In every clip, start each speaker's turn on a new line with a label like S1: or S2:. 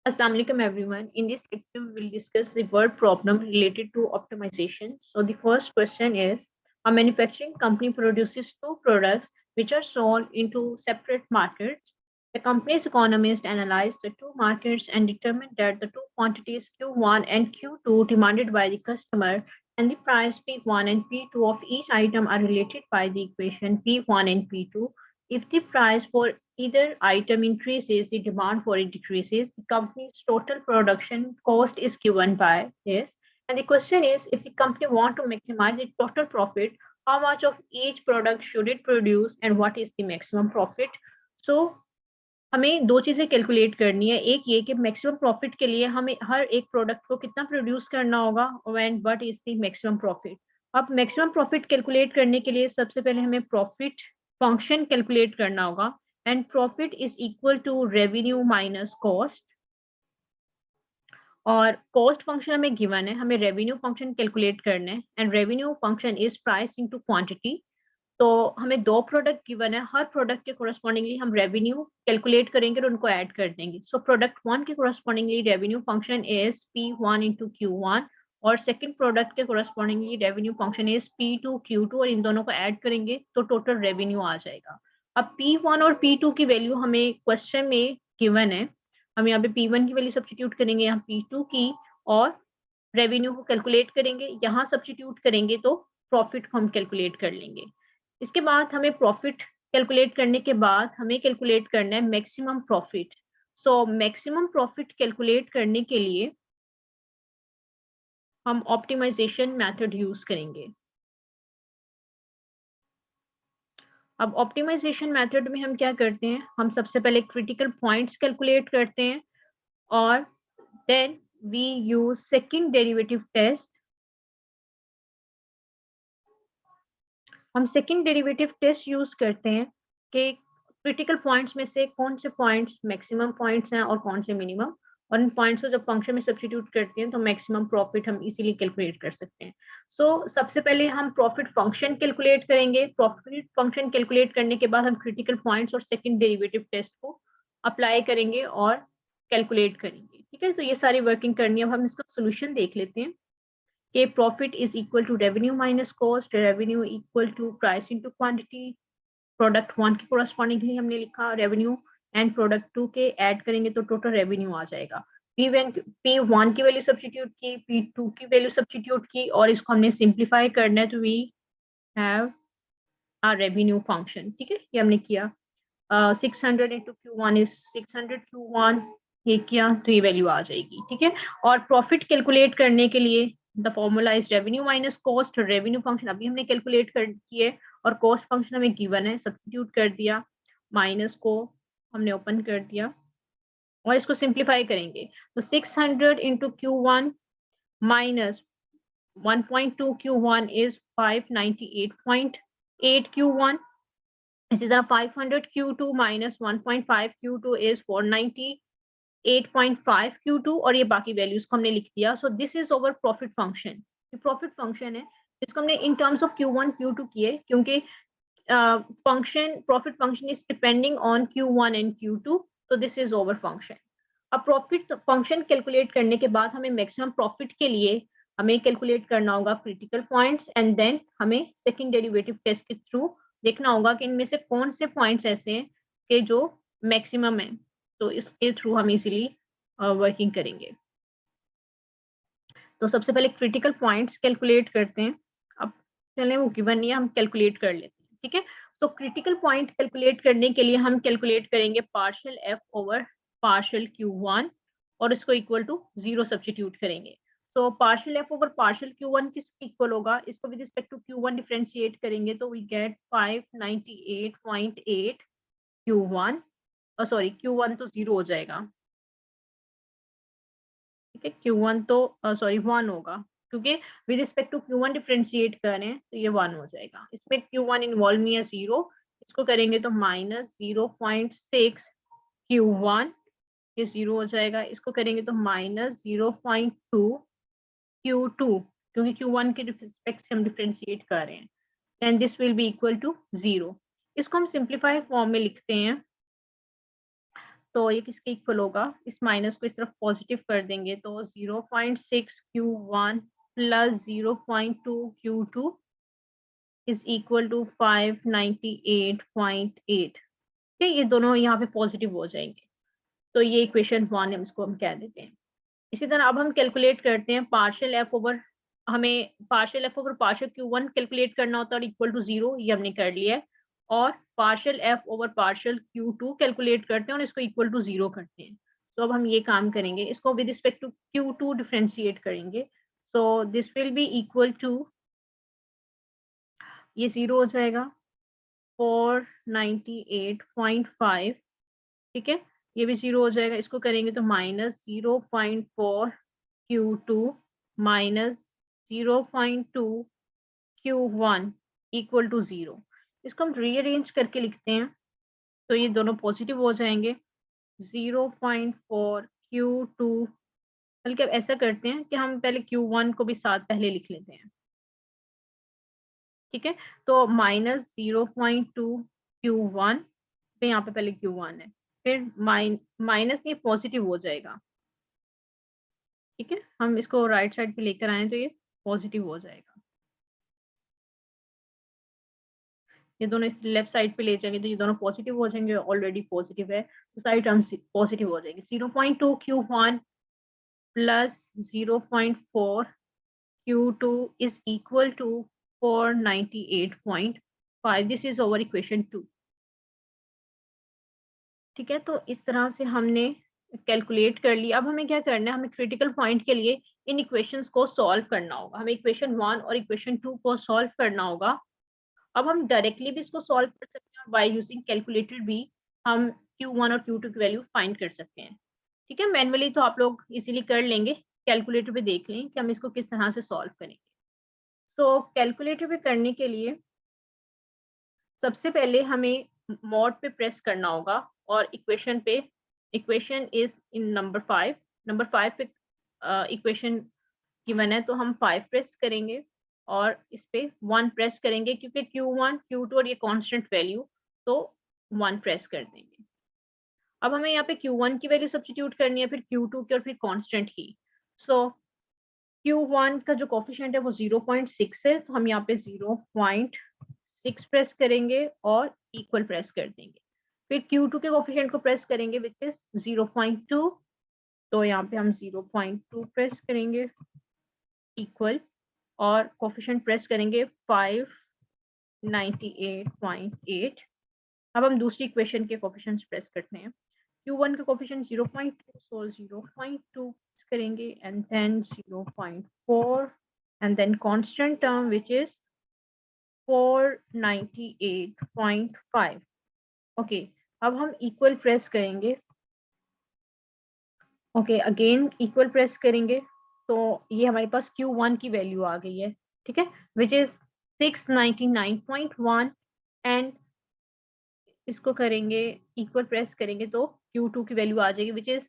S1: Assalamu alaikum everyone. In this lecture, we will discuss the word problem related to optimization. So the first question is, a manufacturing company produces two products which are sold into separate markets. The company's economists analyzed the two markets and determined that the two quantities Q1 and Q2 demanded by the customer and the price P1 and P2 of each item are related by the equation P1 and P2. If the price for either item increases, the demand for it decreases. The company's total production cost is given by this. And the question is, if the company want to maximize its total profit, how much of each product should it produce and what is the maximum profit? So हमें दो चीजें calculate करनी है। एक ये कि maximum profit के लिए हमें हर एक प्रोडक्ट को कितना प्रोड्यूस करना होगा and what is the maximum profit. अब मैक्सिमम प्रॉफिट कैलकुलेट करने के लिए सबसे पहले हमें प्रॉफिट फंक्शन कैलकुलेट करना होगा and profit is equal to revenue minus cost. और कॉस्ट फंक्शन हमें गिवन है, हमें रेवेन्यू फंक्शन कैलकुलेट करना है and revenue function is price into quantity. तो हमें दो प्रोडक्ट गिवन है, हर प्रोडक्ट के कोरस्पॉन्डिंगली हम रेवेन्यू कैलकुलेट करेंगे और उनको ऐड कर देंगे। सो प्रोडक्ट वन के correspondingly revenue function is P1 into Q1 और सेकंड प्रोडक्ट के correspondingly revenue function is P2 Q2 और इन दोनों को ऐड करेंगे तो टोटल रेवेन्यू आ जाएगा। अब P1 और P2 की वैल्यू हमें क्वेश्चन में गिवन है, हम यहाँ पे P1 की वैल्यू सब्सटीट्यूट करेंगे, यहाँ P2 की, और रेवेन्यू को कैलकुलेट करेंगे, यहाँ सब्सटीट्यूट करेंगे तो प्रॉफिट हम कैलकुलेट कर लेंगे। इसके बाद हमें प्रॉफिट कैलकुलेट करने के बाद हमें कैलकुलेट करना है maximum profit. So maximum profit calculate करने के लिए हम ऑप्टिमाइजेशन मेथड यूज करेंगे। अब ऑप्टिमाइजेशन मेथड में हम क्या करते हैं, हम सबसे पहले क्रिटिकल पॉइंट्स कैलकुलेट करते हैं और then we use second derivative test. हम सेकंड डेरिवेटिव टेस्ट यूज करते हैं कि क्रिटिकल पॉइंट्स में से कौन से पॉइंट्स मैक्सिमम पॉइंट्स हैं और कौन से मिनिमम, और इन पॉइंट्स को जब फंक्शन में सब्स्टिट्यूट करते हैं तो मैक्सिमम प्रॉफिट हम इजीली कैलकुलेट कर सकते हैं। सो सबसे पहले हम प्रॉफिट फंक्शन कैलकुलेट करेंगे। प्रॉफिट फंक्शन कैलकुलेट करने के बाद हम क्रिटिकल पॉइंट्स और सेकंड डेरिवेटिव टेस्ट को अप्लाई करेंगे और कैलकुलेट करेंगे। ठीक है, तो ये सारी वर्किंग करनी है। अब हम इसका सोल्यूशन देख लेते हैं कि profit is equal to revenue minus cost, revenue equal to price into quantity. Product one के कोरस्पॉन्डिंगली हमने लिखा रेवेन्यू एंड प्रोडक्ट टू के ऐड करेंगे तो टोटल रेवेन्यू आ जाएगा। P1 की वैल्यू सब्स्टिट्यूट की, P2 की वैल्यू सब्स्टिट्यूट की और इसको हमने सिंप्लीफाई करना है तो we have a revenue function. ठीक है, ये हमने किया। 600 इंटू Q1 इज 600 Q1, ये किया तो ये वैल्यू आ जाएगी। ठीक है, और प्रॉफिट कैलकुलेट करने के लिए the formula is revenue minus cost. Revenue function अभी हमने कैलकुलेट कर किए और कॉस्ट फंक्शन हमें गिवन है, सब्स्टिट्यूट कर दिया, माइनस को हमने ओपन कर दिया और इसको सिंप्लीफाई करेंगे तो 600 into Q1 minus 1.2 Q1 is 598.8 Q1। इसी तरह 500 Q2 minus 1.5 Q2 is 498.5 Q2 और ये बाकी वैल्यूज को हमने लिख दिया। सो this is over profit function. ये प्रॉफिट फंक्शन है, इसको हमने in terms of Q1 Q2 किए क्योंकि function profit function is depending on Q1 and Q2, तो दिस इज ओवर फंक्शन। अब प्रॉफिट फंक्शन कैलकुलेट करने के बाद हमें मैक्सिमम प्रॉफिट के लिए हमें कैलकुलेट करना होगा क्रिटिकल पॉइंट्स एंड देन हमें सेकंड डेरिवेटिव टेस्ट के थ्रू देखना होगा कि इनमें से कौन से पॉइंट्स ऐसे हैं कि जो मैक्सिमम है, तो इसके थ्रू हम इजीली वर्किंग करेंगे। तो सबसे पहले क्रिटिकल पॉइंट्स कैलकुलेट करते हैं। अब चलें वो गिवन नहीं है, हम कैलकुलेट कर लेते हैं। ठीक है, तो क्रिटिकल पॉइंट कैलकुलेट करने के लिए हम कैलकुलेट करेंगे partial F over partial Q1 और इसको इक्वल टू 0 सब्स्टिट्यूट करेंगे। तो partial F over partial Q1 किस इक्वल होगा, इसको with respect to Q1 differentiate करेंगे तो we gate 598.8 Q1, sorry Q1 तो 0 हो जाएगा। ठीक है, Q1 तो सॉरी 1 होगा क्योंकि with respect to Q1 differentiate करें तो ये 1 हो जाएगा। इसमें Q1 इन्वॉल्व नहीं है 0, इसको करेंगे तो माइनस 0.6 Q1 ये 0 हो जाएगा। इसको करेंगे तो माइनस 0.2 Q2 क्योंकि Q1 के रिस्पेक्ट से हम डिफरेंशिएट कर रहे हैं, and this will be equal to 0। इसको हम सिंप्लीफाई फॉर्म में लिखते हैं तो ये किसके इक्वल होगा, इस माइनस को इस तरफ पॉजिटिव कर देंगे तो 0.6 Q1 plus 0.2 Q2 is equal to 598.8। ठीक है, ये दोनों यहाँ पे पॉजिटिव हो जाएंगे। तो ये इक्वेशन 1 है, इसको हम कह देते हैं। इसी तरह अब हम कैलकुलेट करते हैं पार्शियल एफ ओवर, हमें partial F over partial Q1 calculate करना होता है और इक्वल टू 0, ये हमने कर लिया है। और partial F over partial Q2 calculate करते हैं और इसको इक्वल टू 0 करते हैं। तो अब हम ये काम करेंगे, इसको with respect to Q2 differentiate करेंगे। So this will be equal to, ये 0 हो जाएगा 498.5। ठीक है, ये भी 0 हो जाएगा, इसको करेंगे तो minus 0.4 Q2 minus 0.2 Q1 equal to 0। इसको हम रीअरेंज करके लिखते हैं तो ये दोनों पॉजिटिव हो जाएंगे। 0.4 Q2, बल्कि अब ऐसा करते हैं कि हम पहले Q1 को भी साथ पहले लिख लेते हैं। ठीक है, तो माइनस 0.2 Q1, तो यहाँ पे पहले Q1 है, फिर माइनस ये पॉजिटिव हो जाएगा। ठीक है, हम इसको राइट साइड पे लेकर आए तो ये पॉजिटिव हो जाएगा। ये दोनों इस लेफ्ट साइड पे ले जाएंगे तो ये दोनों पॉजिटिव हो जाएंगे, ऑलरेडी पॉजिटिव है तो सारी टर्म्स पॉजिटिव हो जाएंगे। 0.2 Q1 plus 0.4 Q2 is equal to 498.5। This is our equation 2। ठीक है, तो इस तरह से हमने कैलकुलेट कर लिया। अब हमें क्या करना है, हमें क्रिटिकल पॉइंट के लिए इन इक्वेशंस को सॉल्व करना होगा। हमें इक्वेशन 1 और इक्वेशन 2 को सॉल्व करना होगा। अब हम डायरेक्टली भी इसको सॉल्व कर सकते हैं और बाय यूजिंग कैलकुलेटर भी हम Q1 और Q2 की वैल्यू फाइंड कर सकते हैं। ठीक है, मैनुअली तो आप लोग इजीली कर लेंगे, कैलकुलेटर पे देख लें कि हम इसको किस तरह से सॉल्व करेंगे। सो कैलकुलेटर पे करने के लिए सबसे पहले हमें मॉड पे प्रेस करना होगा और इक्वेशन पे, equation is in number 5, number 5 पे इक्वेशन गिवन है तो हम 5 प्रेस करेंगे और इस पे 1 प्रेस करेंगे क्योंकि Q1 Q2 और ये कांस्टेंट वैल्यू, तो 1 प्रेस कर देंगे। अब हमें यहाँ पे Q1 की वैल्यू सब्स्टिट्यूट करनी है, फिर Q2 की और फिर कांस्टेंट ही। सो Q1 का जो कोफिशिएंट है वो 0.6 है तो हम यहाँ पे 0.6 प्रेस करेंगे और इक्वल प्रेस कर देंगे। फिर Q2 के कोफिशिएंट को प्रेस करेंगे विच इज 0.2, तो यहाँ पे हम 0.2 प्रेस करेंगे इक्वल, और कोफिशिएंट प्रेस करेंगे 598.8। अब हम दूसरी इक्वेशन के कोफिशिएंट्स प्रेस करते हैं। Q1 का कोफिशिएंट 0.2, सो 0.2 करेंगे and then 0.4 and then constant term which is 498.5। Okay, अब हम इक्वल प्रेस करेंगे। ओके, अगेन इक्वल प्रेस करेंगे तो ये हमारे पास Q1 की वैल्यू आ गई है। ठीक है, विच इज 699.1 एंड इसको करेंगे इक्वल प्रेस करेंगे तो Q2 की वैल्यू आ जाएगी विच इज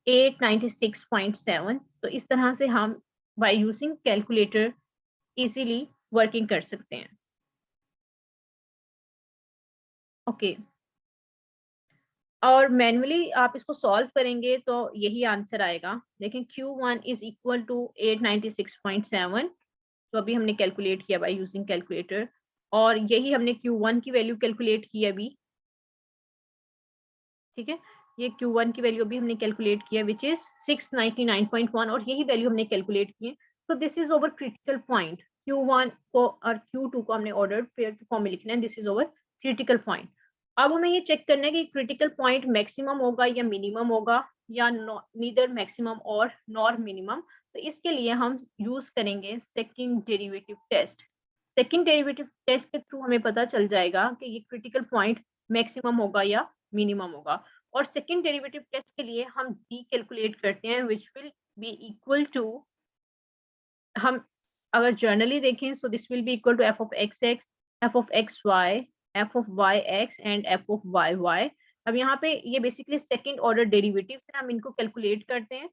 S1: 896.7। तो इस तरह से हम by using calculator easily working कर सकते हैं। ओके, और मैनुअली आप इसको सॉल्व करेंगे तो यही आंसर आएगा। लेकिन Q1 इज इक्वल टू 896.7, तो अभी हमने कैलकुलेट किया बाय यूजिंग कैलकुलेटर, और यही हमने Q1 की वैल्यू कैलकुलेट की अभी। ठीक है, ये Q1 की वैल्यू भी हमने कैलकुलेट किया विच इज 699.1, और यही वैल्यू हमने कैलकुलेट की है। तो this is over critical point. Q1 को और Q2 को हमने ऑर्डर पेयर के फॉर्म में लिखना है, this is over critical point. अब हमें ये चेक करना है कि क्रिटिकल पॉइंट मैक्सिमम होगा या मिनिमम होगा, या नीदर मैक्सिमम और नॉर मिनिमम। तो इसके लिए हम यूज करेंगे second derivative test. Second derivative test के थ्रू हमें पता चल जाएगा कि ये क्रिटिकल पॉइंट मैक्सिमम होगा या मिनिमम होगा। और सेकंड डेरिवेटिव टेस्ट के लिए हम d कैलकुलेट करते हैं which will be equal to, हम अगर जर्नली देखें so this will be equal to f of xx, f of xy, f of yx and f of yy। अब यहाँ पे ये बेसिकली सेकंड ऑर्डर डेरिवेटिव्स हैं, हम इनको कैलकुलेट करते हैं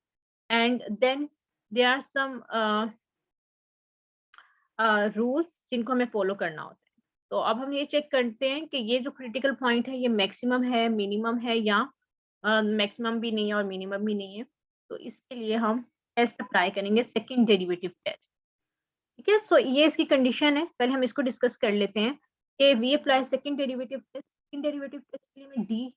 S1: and then there are some rules जिनको हमें फॉलो करना होता है। तो अब हम ये चेक करते हैं कि ये जो क्रिटिकल पॉइंट है ये मैक्सिमम है, मिनिमम है या मैक्सिमम भी नहीं है और मिनिमम भी नहीं है, तो इसके लिए हम टेस्ट अप्लाई करेंगे सेकंड डेरिवेटिव टेस्ट। ठीक है, सो ये इसकी कंडीशन है। पहले हम इसको डिस्कस कर लेते हैं कि we apply second derivative test. Second derivative test के लिए हमें डी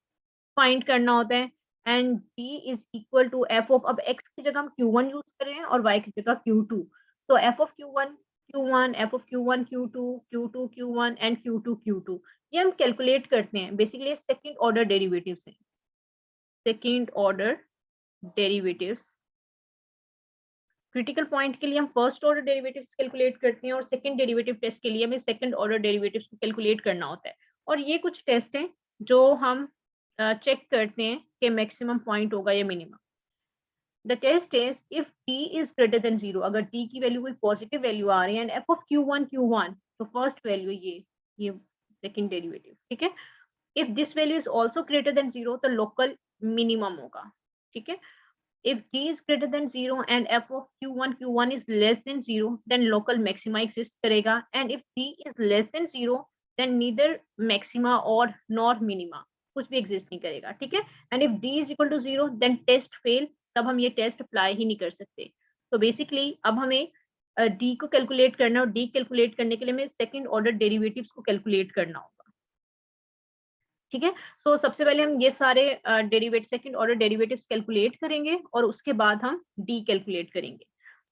S1: फाइंड करना होता है and D is equal to F of, अब एक्स की जगह हम Q1 यूज कर रहे हैं और y की जगह Q2, तो F of Q1 F of Q1 Q2 Q1 and Q2 ये हम कैलकुलेट करते हैं। बेसिकली सेकंड ऑर्डर डेरिवेटिव्स हैं, second order derivatives. Critical point के लिए हम फर्स्ट ऑर्डर डेरिवेटिव्स कैलकुलेट करते हैं और सेकंड डेरिवेटिव टेस्ट के लिए हमें सेकंड ऑर्डर डेरिवेटिव्स को कैलकुलेट करना होता है। और ये कुछ टेस्ट हैं जो हम चेक करते हैं कि मैक्सिमम पॉइंट होगा या minimum. The test is if t is greater than 0, अगर t की वैल्यू कोई पॉजिटिव वैल्यू आ रही है एंड f ऑफ Q1 तो फर्स्ट वैल्यू ये सेकंड डेरिवेटिव, ठीक है। If this value is also greater than 0 तो लोकल मिनिमम होगा, ठीक है। If d is greater than 0 and f of Q1 is less than 0, then local maxima exist करेगा, and if d is less than 0, then neither maxima or nor minima कुछ भी exist नहीं करेगा, ठीक है। And if d is equal to 0, then test fail, तब हम ये टेस्ट अप्लाई ही नहीं कर सकते। तो बेसिकली अब हमें d को कैलकुलेट करना और d कैलकुलेट करने के लिए हमें सेकंड ऑर्डर डेरिवेटिव्स को कैलकुलेट करना होगा, ठीक है। सो सबसे पहले हम ये सारे सेकंड ऑर्डर डेरिवेटिव्स कैलकुलेट करेंगे और उसके बाद हम डी कैलकुलेट करेंगे।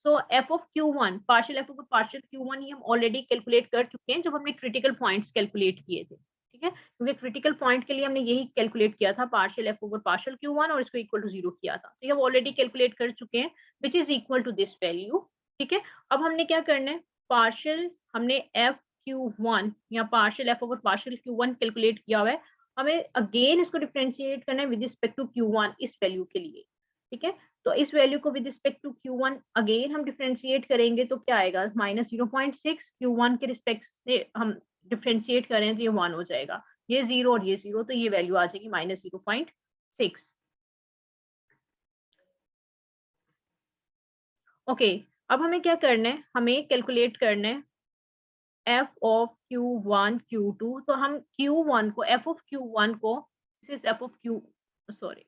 S1: So F of Q1 partial F over partial Q1 ही हम ऑलरेडी कैलकुलेट कर चुके हैं जब हमने क्रिटिकल पॉइंट्स कैलकुलेट किए थे, ठीक है। क्योंकि क्रिटिकल पॉइंट के लिए हमने यही कैलकुलेट किया था, partial F over partial Q1 और इसको इक्वल टू 0 किया था, तो ये हम ऑलरेडी कैलकुलेट कर चुके हैं which is equal to this value, ठीक है। अब हमने क्या करना है, पार्शियल हमने एफ Q1 या partial F over partial Q1 calculate किया हुआ है, हमें अगेन इसको डिफरेंशिएट करना है विद रिस्पेक्ट टू Q1 इस वैल्यू के लिए, ठीक है। तो इस वैल्यू को with respect to Q1 again हम डिफरेंशिएट करेंगे तो क्या आएगा, -0.6, Q1 के रिस्पेक्ट से हम डिफरेंशिएट करें तो ये 1 हो जाएगा, ये 0 और ये 0, तो ये वैल्यू आ जाएगी -0.6। ओके, अब हमें क्या करना है, हमें कैलकुलेट करना है f ऑफ Q1 Q2, तो हम Q1 को f ऑफ Q1 को this is f of Q, sorry,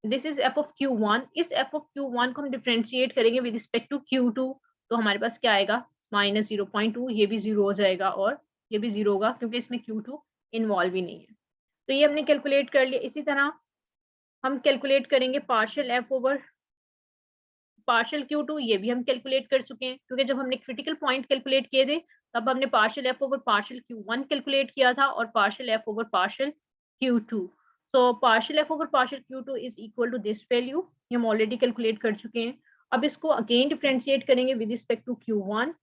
S1: this is f of Q1, इस f ऑफ Q1 को हम डिफरेंशिएट करेंगे विद रिस्पेक्ट टू Q2, तो हमारे पास क्या आएगा -0.2, ये भी 0 हो जाएगा और ये भी 0 होगा क्योंकि इसमें Q2 इन्वॉल्व ही नहीं है, तो ये हमने कैलकुलेट कर लिया। इसी तरह हम कैलकुलेट करेंगे partial f over partial Q2, ये भी हम कैलकुलेट कर चुके हैं क्योंकि जब हमने क्रिटिकल पॉइंट कैलकुलेट किए थे तब हमने partial f over partial Q1 calculate किया था और partial f over partial Q2। So partial f over partial Q2 is equal to this value, ये हम ऑलरेडी कैलकुलेट कर चुके हैं। अब इसको अगेन डिफरेंशिएट करेंगे विद रिस्पेक्ट टू Q1,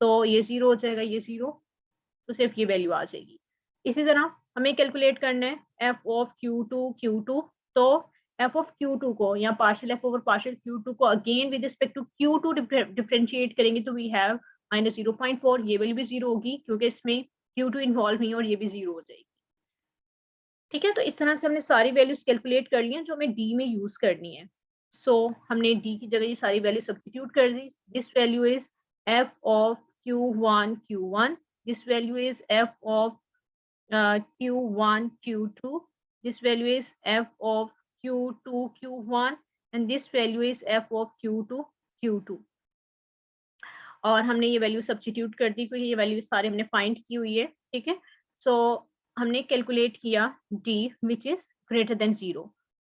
S1: तो ये 0 हो जाएगा, ये 0, तो सिर्फ ये वैल्यू आ जाएगी। इसी तरह हमें कैलकुलेट करना है f ऑफ Q2, तो f ऑफ Q2 को या partial f over partial Q2 को again with respect to Q2 differentiate करेंगे तो वी हैव -0.4, ये वैल्यू भी 0 होगी क्योंकि इसमें Q2 इन्वॉल्व नहीं है और ये भी 0 हो जाएगी, ठीक है। तो इस तरह से हमने सारी वैल्यूज कैलकुलेट कर ली हैं जो हमें डी में यूज करनी है। सो हमने डी की जगह ये सारी वैल्यू सब्स्टिट्यूट कर दी। This value is f of Q1, this value is f of Q1 Q2, this value is f of Q2 Q1 and this value is f of Q2 Q2, और हमने ये value substitute कर दी क्योंकि ये value सारे हमने find की हुई है, ठीक है। सो हमने कैलकुलेट किया d which is greater than 0,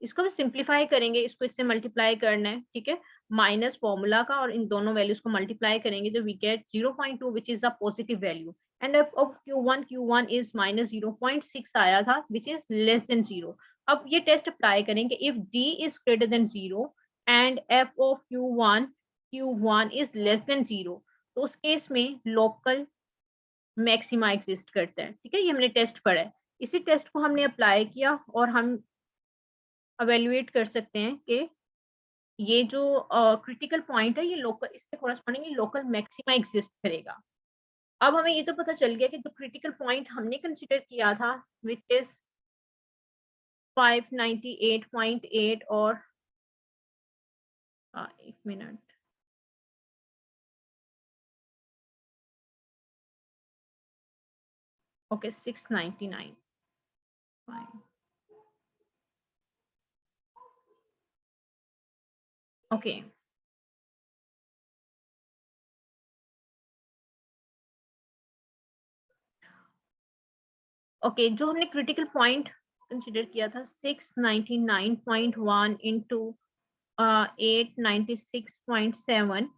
S1: इसको हम सिंप्लीफाई करेंगे, इसको इससे मल्टीप्लाई करना है, ठीक है, माइनस फॉर्मूला का और इन दोनों वैल्यूज को मल्टीप्लाई करेंगे तो we get 0.2 which is a positive value and f of Q1 is -0.6 आया था विच इज लेस देन 0। अब ये टेस्ट अप्लाई करेंगे if d is greater than 0 and f of Q1 is less than 0, तो उस case में local maxima exist करता है, ठीक है, ये हमने टेस्ट पढ़ा है। इसी टेस्ट को हमने अप्लाई किया और हम अवेल्युएट कर सकते हैं कि ये जो क्रिटिकल पॉइंट है ये लोकल, इसके कॉरेस्पॉन्डिंगली लोकल मैक्सिमा एग्जिस्ट करेगा। अब हमें ये तो पता चल गया कि जो क्रिटिकल पॉइंट हमने कंसीडर किया था विच इज 598.8 और एक minute, okay 699 fine. Okay okay जो हमने क्रिटिकल पॉइंट कंसिडर किया था 699.1 इंटू 896.7,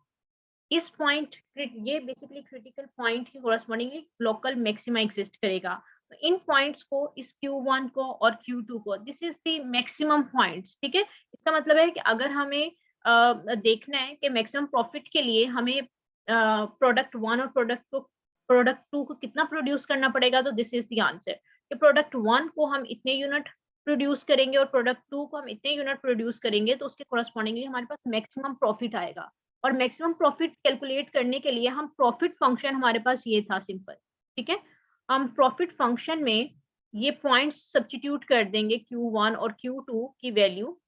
S1: इस पॉइंट ये बेसिकली क्रिटिकल पॉइंट के कोरस्पॉन्डिंगली लोकल मैक्सिमा एग्जिस्ट करेगा। तो इन पॉइंट्स को, इस Q1 को और Q2 को, this is the maximum points, ठीक है। इसका मतलब है कि अगर हमें देखना है कि मैक्सिमम प्रॉफिट के लिए हमें प्रोडक्ट 1 और प्रोडक्ट 2 को कितना प्रोड्यूस करना पड़ेगा, तो दिस इज द आंसर कि प्रोडक्ट 1 को हम इतने यूनिट प्रोड्यूस करेंगे और प्रोडक्ट 2 को हम इतने यूनिट प्रोड्यूस करेंगे, तो उसके कोरस्पॉन्डिंगली हमारे पास मैक्सिमम प्रॉफिट आएगा। और मैक्सिमम प्रॉफिट कैलकुलेट करने के लिए हम प्रॉफिट फंक्शन, हमारे पास ये था सिंपल, ठीक है। हम प्रॉफिट फंक्शन में ये पॉइंट्स सब्स्टिट्यूट कर देंगे Q1 और Q2 की वैल्यू,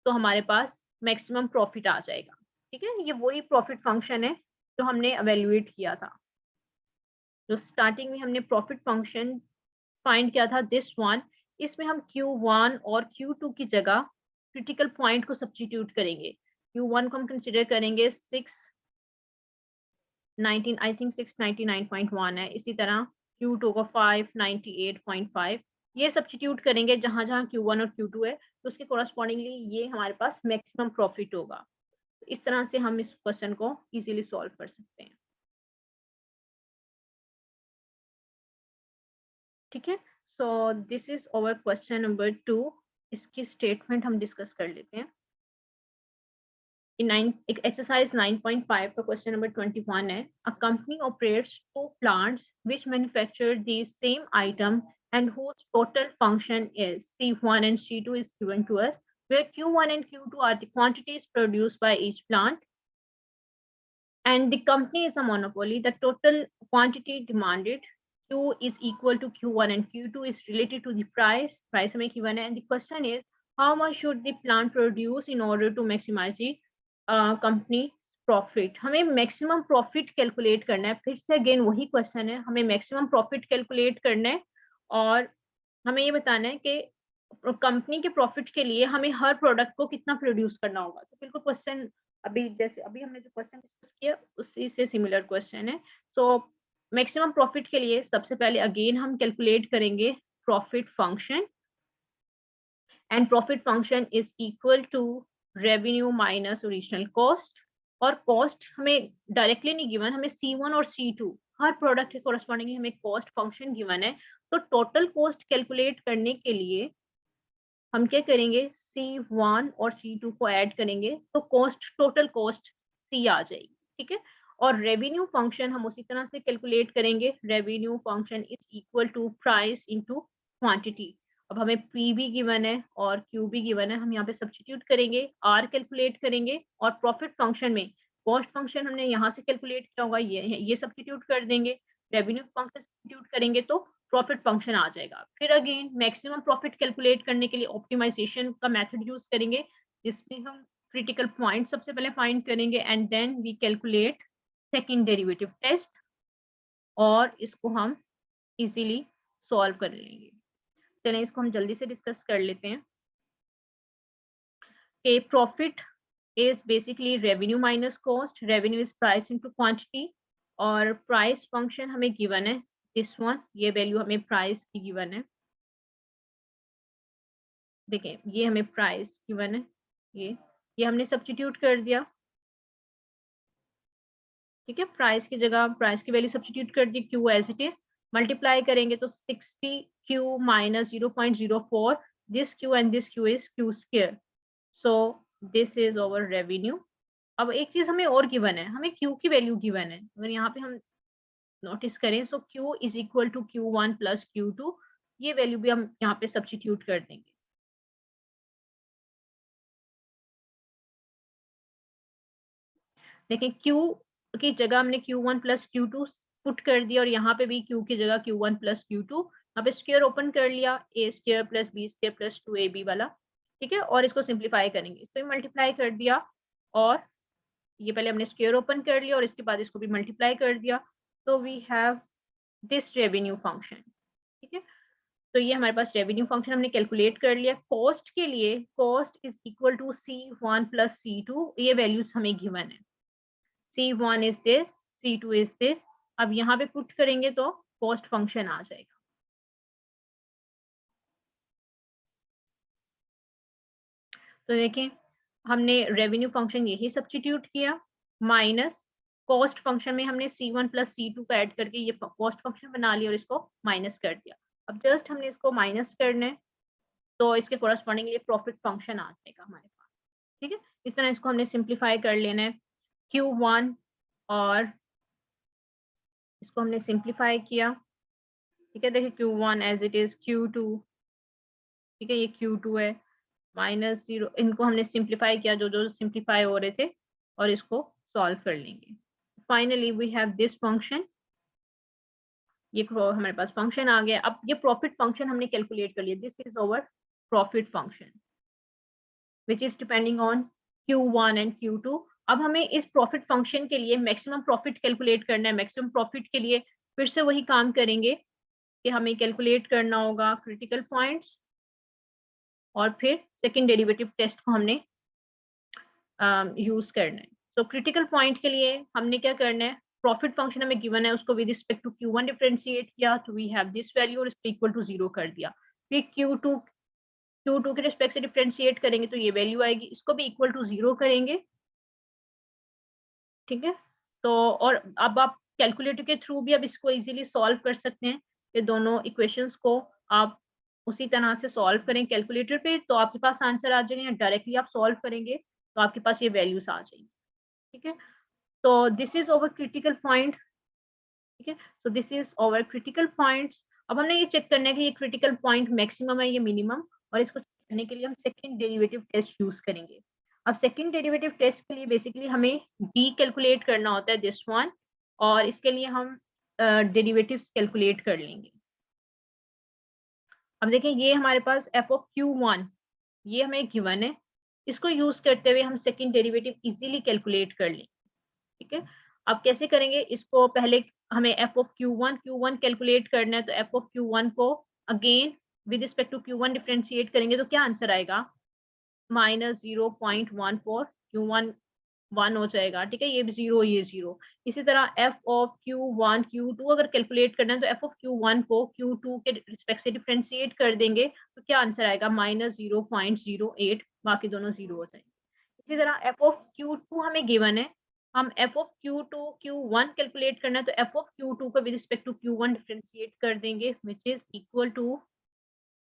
S1: तो हमारे पास मैक्सिमम प्रॉफिट आ जाएगा, ठीक है। ये वही प्रॉफिट फंक्शन है जो हमने एवेल्युएट किया था, जो स्टार्टिंग में हमने प्रॉफिट फंक्शन फाइंड किया था, दिस वन। इसमें हम Q1 और Q2 की जगह क्रिटिकल पॉइंट को सब्स्टिट्यूट करेंगे। Q1 को हम कंसिडर करेंगे 619, आई थिंक 699.1 है। इसी तरह Q2 को 598.5, ये सब्स्टिट्यूट करेंगे जहां जहां Q1 और Q2 है, तो उसके कोरस्पॉन्डिंगली ये हमारे पास मैक्सिमम प्रॉफिट होगा। इस तरह से हम इस क्वेश्चन को इजीली सॉल्व कर सकते हैं, ठीक है। So this is over question number 2। इसकी स्टेटमेंट हम डिस्कस कर लेते हैं। Exercise 9.5 का क्वेश्चन नंबर 21 है, a company operates two plants which manufacture the same item and whose total function is C1 and C2 is given to us, where Q1 and Q2 are the quantities produced by each plant, and the company is a monopoly. The total quantity demanded, Q is equal to Q1 and Q2 is related to the price हमें given है, and the question is how much should the plant produce in order to maximize the company profit. हमें maximum profit calculate करना है। फिर से again वही question है, हमें मैक्सिमम प्रॉफिट कैलकुलेट करना है और हमें ये बताना है कि कंपनी के प्रॉफिट के लिए हमें हर प्रोडक्ट को कितना प्रोड्यूस करना होगा। तो बिल्कुल क्वेश्चन अभी जैसे अभी हमने जो क्वेश्चन डिस्कस किया उसी से सिमिलर क्वेश्चन है। सो मैक्सिमम प्रॉफिट के लिए सबसे पहले अगेन हम कैलकुलेट करेंगे profit function, and profit function is equal to revenue minus original cost. और कॉस्ट हमें डायरेक्टली नहीं गिवन, हमें C1 और C2 हर प्रोडक्ट के कोरस्पॉन्डिंग हमें कॉस्ट फंक्शन गिवन है। तो टोटल कॉस्ट कैलकुलेट करने के लिए हम क्या करेंगे, C1 और C2 को ऐड करेंगे तो कॉस्ट, टोटल कॉस्ट C आ जाएगी, ठीक है। और रेवेन्यू फंक्शन हम उसी तरह से कैलकुलेट करेंगे, revenue function is equal to price into quantity. अब हमें P भी गिवन है और Q भी गिवन है, हम यहाँ पे सब्स्टिट्यूट करेंगे, R कैलकुलेट करेंगे और प्रॉफिट फंक्शन में कॉस्ट फंक्शन हमने यहाँ से कैलकुलेट किया होगा, ये सब्स्टिट्यूट कर देंगे, रेवेन्यू फंक्शन सब्स्टिट्यूट करेंगे तो प्रॉफिट फंक्शन आ जाएगा। फिर अगेन मैक्सिमम प्रॉफिट कैलकुलेट करने के लिए ऑप्टिमाइजेशन का मेथड यूज करेंगे, जिसमें हम क्रिटिकल पॉइंट सबसे पहले फाइंड करेंगे and then we calculate second derivative test, और इसको हम इजीली सॉल्व कर लेंगे। चलें इसको हम जल्दी से डिस्कस कर लेते हैं। कि profit is basically revenue minus cost, revenue is price into quantity, और प्राइस फंक्शन हमें गिवन है दिस वन, ये वैल्यू हमें प्राइस की गिवन है। देखें ये हमें प्राइस गिवन है, ये हमने सब्स्टिट्यूट कर दिया, ठीक है। प्राइस की जगह प्राइस की वैल्यू सब्स्टिट्यूट कर दी, Q as it is, multiply करेंगे तो 60Q minus 0.04, this Q and this Q is Q square, so this is over revenue. अब एक चीज हमें और गिवन है, हमें Q की वैल्यू गिवन है, अगर यहाँ पे हम नोटिस करें so Q is equal to Q1 plus Q2, ये वैल्यू भी हम यहाँ पे सब्स्टिट्यूट कर देंगे। देखिए Q की जगह हमने Q1 प्लस Q2 पुट कर दिया और यहाँ पे भी Q की जगह Q1 प्लस Q2, यहाँ पे स्क्वायर ओपन कर लिया, a square plus b square plus 2ab वाला, ठीक है। और इसको सिंप्लीफाई करेंगे, इसको मल्टीप्लाई कर दिया और ये पहले हमने स्क्वायर ओपन कर लिया और इसके बाद इसको भी मल्टीप्लाई कर दिया, तो we have this revenue function, ठीक है, तो ये हमारे पास रेवेन्यू फंक्शन हमने कैलकुलेट कर लिया। कॉस्ट के लिए cost is equal to C1 plus C2, ये वैल्यूज हमें गिवन है। C1 is this, C2 is this. अब यहाँ पे पुट करेंगे तो कॉस्ट फंक्शन आ जाएगा। तो देखें हमने रेवेन्यू फंक्शन यही सब्स्टिट्यूट किया, माइनस कॉस्ट फंक्शन में हमने C1 प्लस C2 का ऐड करके ये कॉस्ट फंक्शन बना लिया और इसको माइनस कर दिया। अब जस्ट हमने इसको माइनस करना है तो इसके कोरस्पॉन्डिंग ये प्रॉफिट फंक्शन आ जाएगा हमारे पास। ठीक है, इस तरह इसको हमने सिंप्लीफाई कर लेना है। Q1 और इसको हमने सिंप्लीफाई किया। ठीक है, देखिए Q1 as it is, Q2, ठीक है, ये Q2 है, माइनस 0, इनको हमने सिंप्लीफाई किया जो जो सिंप्लीफाई हो रहे थे और इसको सॉल्व कर लेंगे। Finally we have this function, ये हमारे पास फंक्शन आ गया। अब ये प्रॉफिट फंक्शन हमने कैलकुलेट कर लिया, this is our profit function which is depending on Q1 and Q2। अब हमें इस प्रॉफिट फंक्शन के लिए मैक्सिमम प्रॉफिट कैलकुलेट करना है। मैक्सिमम प्रॉफिट के लिए फिर से वही काम करेंगे कि हमें कैलकुलेट करना होगा क्रिटिकल पॉइंट्स और फिर सेकंड डेरिवेटिव टेस्ट को हमने यूज करना है। सो क्रिटिकल पॉइंट के लिए हमने क्या करना है, प्रॉफिट फंक्शन हमें गिवन है, उसको with respect to Q1 differentiate किया तो वी हैव दिस वैल्यू और इसको इक्वल टू 0 कर दिया। फिर Q2 के रिस्पेक्ट से डिफरेंशिएट करेंगे तो ये वैल्यू आएगी, इसको भी इक्वल टू 0 करेंगे। ठीक है, तो और अब आप कैलकुलेटर के थ्रू भी अब इसको इजीली सॉल्व कर सकते हैं। ये दोनों इक्वेशंस को आप उसी तरह से सॉल्व करें कैलकुलेटर पे तो आपके पास आंसर आ जाएगा, या डायरेक्टली आप सॉल्व करेंगे तो आपके पास ये वैल्यूज आ जाएंगी। ठीक है, तो this is over critical point. ठीक है, so this is over critical points. अब हमने ये चेक करना है कि ये क्रिटिकल पॉइंट मैक्सिमम है, ये मिनिमम, और इसको चेक करने के लिए हम सेकंड डेरिवेटिव टेस्ट यूज करेंगे। अब सेकंड डेरिवेटिव टेस्ट के लिए बेसिकली हमें डी कैलकुलेट करना होता है, दिस वन, और इसके लिए हम डेरिवेटिव्स कैलकुलेट कर लेंगे। अब देखें ये हमारे पास f ऑफ Q1 ये हमें गिवन है, इसको यूज करते हुए हम सेकंड डेरिवेटिव इजीली कैलकुलेट कर लेंगे। ठीक है, अब कैसे करेंगे, इसको पहले हमें f ऑफ Q1 कैलकुलेट करना है, तो f ऑफ Q1 को again with respect to Q1 differentiate करेंगे तो क्या आंसर आएगा, -0.14, Q1 1 हो जाएगा। ठीक है, ये भी 0, ये 0। इसी तरह f ऑफ Q1 Q2 अगर कैलकुलेट करना है तो f ऑफ Q1 को Q2 के रिस्पेक्ट से डिफरेंशिएट कर देंगे तो क्या आंसर आएगा, -0.08, बाकी दोनों 0 हो जाएंगे। इसी तरह f ऑफ Q2 हमें गिवन है, हम f of Q2 Q1 calculate करना है तो f ऑफ Q2 को with respect to Q1 differentiate कर देंगे which is equal to,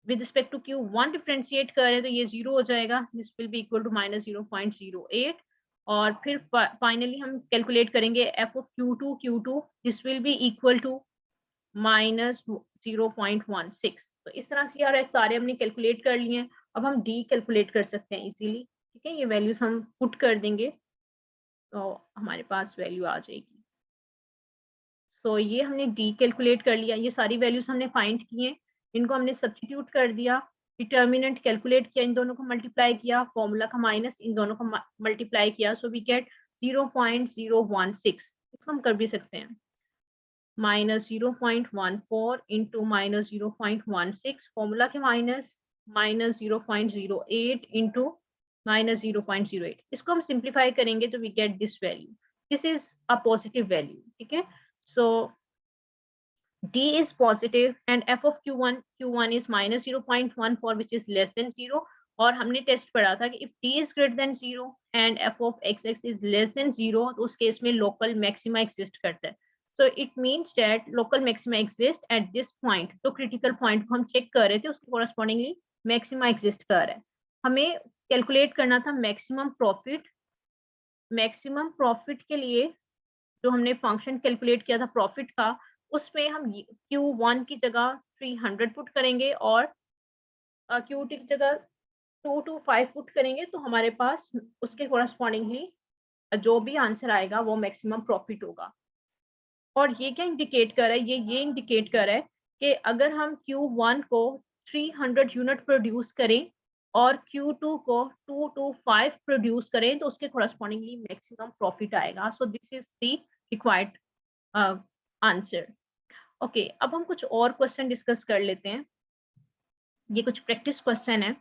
S1: with respect to Q1 differentiate करें तो ये 0 हो जाएगा, this will be equal to -0.08, और फिर फाइनली हम कैलकुलेट करेंगे f of Q2 this will be equal to -0.16। तो इस तरह से यार सारे हमने कैलकुलेट कर लिए हैं। अब हम डी कैलकुलेट कर सकते हैं इजीली। ठीक है, ये वैल्यूज हम पुट कर देंगे तो हमारे पास वैल्यू आ जाएगी। सो ये हमने डी कैलकुलेट कर लिया, ये सारी वैल्यूज हमने फाइंड की हैं, इनको हमने सब्स्टिट्यूट कर दिया, डिटर्मिनेंट कैलकुलेट किया, इन दोनों को मल्टीप्लाई किया, फॉर्मूला का माइनस इन दोनों को मल्टीप्लाई किया, सो वी गेट 0.016। इसको हम कर भी सकते हैं, -0.14 इंटू -0.16, फॉर्मूला के -0.08 इंटू -0.08। इसको हम सिंप्लीफाई करेंगे तो we get this value, this is a positive value. ठीक है, so D is positive and f of Q1 is -0.14 which is less than 0, और हमने टेस्ट पढ़ा था कि if D is greater than 0 and f of XX is less than 0 तो उस case में लोकल मैक्सिमा एग्जिस्ट करता है। So it means that local maxima exist at this point। तो क्रिटिकल पॉइंट को हम चेक कर रहे थे, उसके कोरस्पॉन्डिंगली मैक्सिमा एग्जिस्ट कर रहा है। हमें कैलकुलेट करना था मैक्सिमम प्रॉफिट। मैक्सिमम प्रॉफिट के लिए जो हमने फंक्शन कैलकुलेट किया था प्रॉफिट का, उसमें हम Q1 की जगह 300 पुट करेंगे और Q2 की जगह 225 पुट करेंगे तो हमारे पास उसके कोरस्पॉन्डिंगली जो भी आंसर आएगा वो मैक्सिमम प्रॉफिट होगा। और ये क्या इंडिकेट कर रहा है, ये इंडिकेट कर रहा है कि अगर हम Q1 को 300 यूनिट प्रोड्यूस करें और Q2 को 225 प्रोड्यूस करें तो उसके कोरस्पॉन्डिंगली मैक्सिमम प्रॉफिट आएगा। सो this is the required answer. Okay, अब हम कुछ और क्वेश्चन डिस्कस कर लेते हैं। ये कुछ प्रैक्टिस क्वेश्चन है।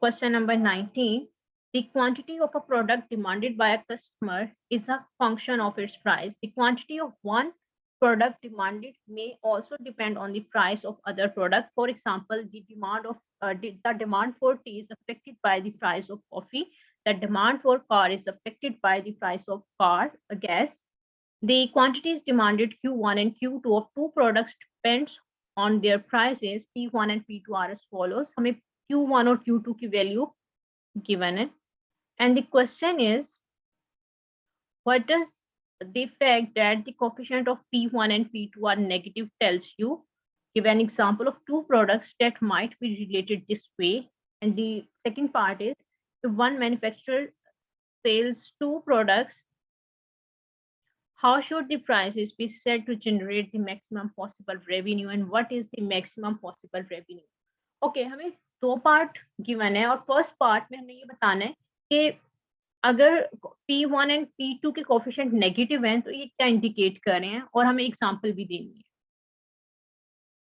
S1: Question number 19. The quantity of a product demanded by a customer is a function of its price. The quantity of one product demanded may also depend on the price of other product. For example, the demand for tea is affected by the price of coffee. The demand for car is affected by the price of gas. The quantities demanded Q1 and Q2 of two products depends on their prices. P1 and P2 are as follows. हमें Q1 और Q2 की value given है. And the question is, what does the fact that the coefficient of P1 and P2 are negative tells you? Give an example of two products that might be related this way. And the second part is, if one manufacturer sells two products, how should the prices be set to generate the maximum possible revenue, and what is the maximum possible revenue? Okay, हमें दो part given है और first part में हमें ये बताना है कि अगर P1 एंड P2 के कोफिशिएंट नेगेटिव हैं तो ये क्या इंडिकेट कर रहे हैं, और हमें एग्जांपल भी देनी है।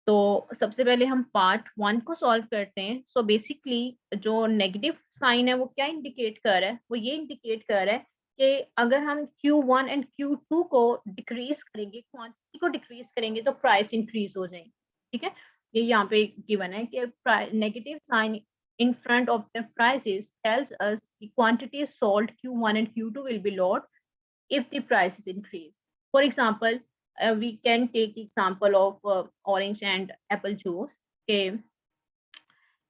S1: तो सबसे पहले हम पार्ट 1 को सॉल्व करते हैं। सो बेसिकली जो नेगेटिव साइन है वो क्या इंडिकेट कर रहा है, वो ये इंडिकेट कर रहा है कि अगर हम Q1 एंड Q2 को डिक्रीज करेंगे, क्वांटिटी को डिक्रीज करेंगे तो प्राइस इंक्रीज हो जाएंगे। ठीक है, ये यहाँ पे गिवन है कि negative sign in front of the prices tells us the quantity sold Q1 and Q2 will be lowered if the prices increase. For example, we can take the example of orange and apple juice. Okay.